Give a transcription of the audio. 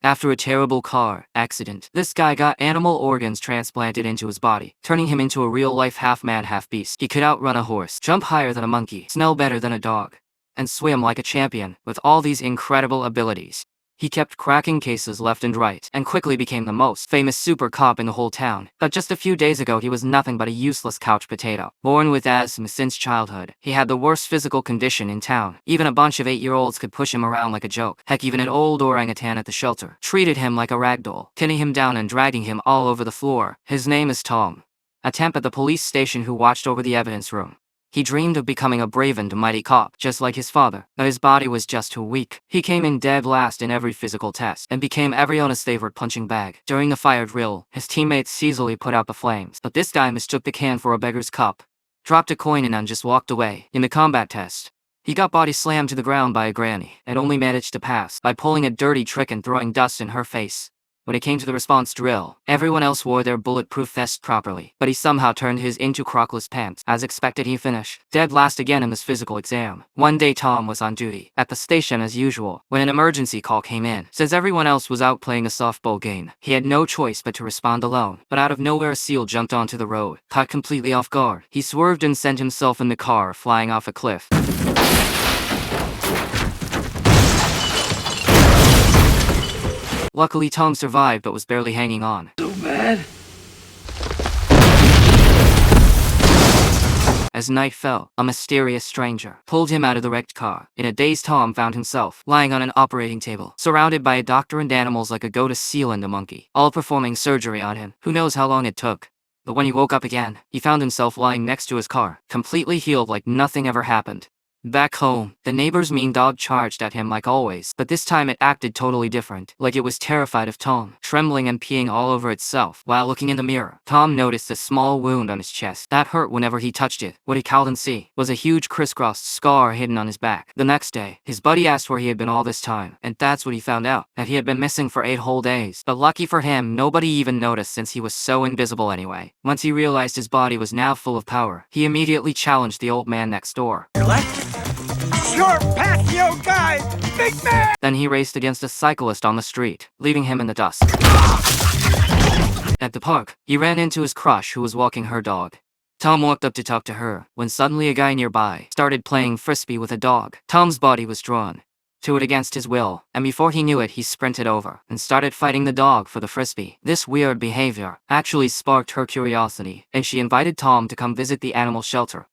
After a terrible car accident, this guy got animal organs transplanted into his body, turning him into a real-life half-man, half-beast. He could outrun a horse, jump higher than a monkey, smell better than a dog, and swim like a champion. With all these incredible abilities, he kept cracking cases left and right, and quickly became the most famous super cop in the whole town. But just a few days ago he was nothing but a useless couch potato. Born with asthma since childhood, he had the worst physical condition in town. Even a bunch of 8-year-olds could push him around like a joke. Heck, even an old orangutan at the shelter treated him like a ragdoll, pinning him down and dragging him all over the floor. His name is Tom, a temp at the police station who watched over the evidence room. He dreamed of becoming a brave and mighty cop, just like his father, but his body was just too weak. He came in dead last in every physical test, and became everyone's favorite punching bag. During the fire drill, his teammates easily put out the flames, but this guy mistook the can for a beggar's cup, dropped a coin in and just walked away. In the combat test, he got body slammed to the ground by a granny, and only managed to pass by pulling a dirty trick and throwing dust in her face. When it came to the response drill, everyone else wore their bulletproof vest properly, but he somehow turned his into crockless pants. As expected, he finished dead last again in this physical exam. One day Tom was on duty at the station as usual, when an emergency call came in. Since everyone else was out playing a softball game, he had no choice but to respond alone. But out of nowhere, a seal jumped onto the road. Caught completely off guard, he swerved and sent himself in the car flying off a cliff. Luckily, Tom survived but was barely hanging on. So bad. As night fell, a mysterious stranger pulled him out of the wrecked car. In a daze, Tom found himself lying on an operating table, surrounded by a doctor and animals like a goat, a seal, and a monkey, all performing surgery on him. Who knows how long it took? But when he woke up again, he found himself lying next to his car, completely healed like nothing ever happened. Back home, the neighbor's mean dog charged at him like always, but this time it acted totally different, like it was terrified of Tom, trembling and peeing all over itself. While looking in the mirror, Tom noticed a small wound on his chest that hurt whenever he touched it. What he couldn't see was a huge crisscrossed scar hidden on his back. The next day, his buddy asked where he had been all this time, and that's what he found out, that he had been missing for 8 whole days. But lucky for him, nobody even noticed since he was so invisible anyway. Once he realized his body was now full of power, he immediately challenged the old man next door. Your patio guy, big man! Then he raced against a cyclist on the street, leaving him in the dust. At the park, he ran into his crush who was walking her dog. Tom walked up to talk to her, when suddenly a guy nearby started playing frisbee with a dog. Tom's body was drawn to it against his will, and before he knew it, he sprinted over and started fighting the dog for the frisbee. This weird behavior actually sparked her curiosity, and she invited Tom to come visit the animal shelter.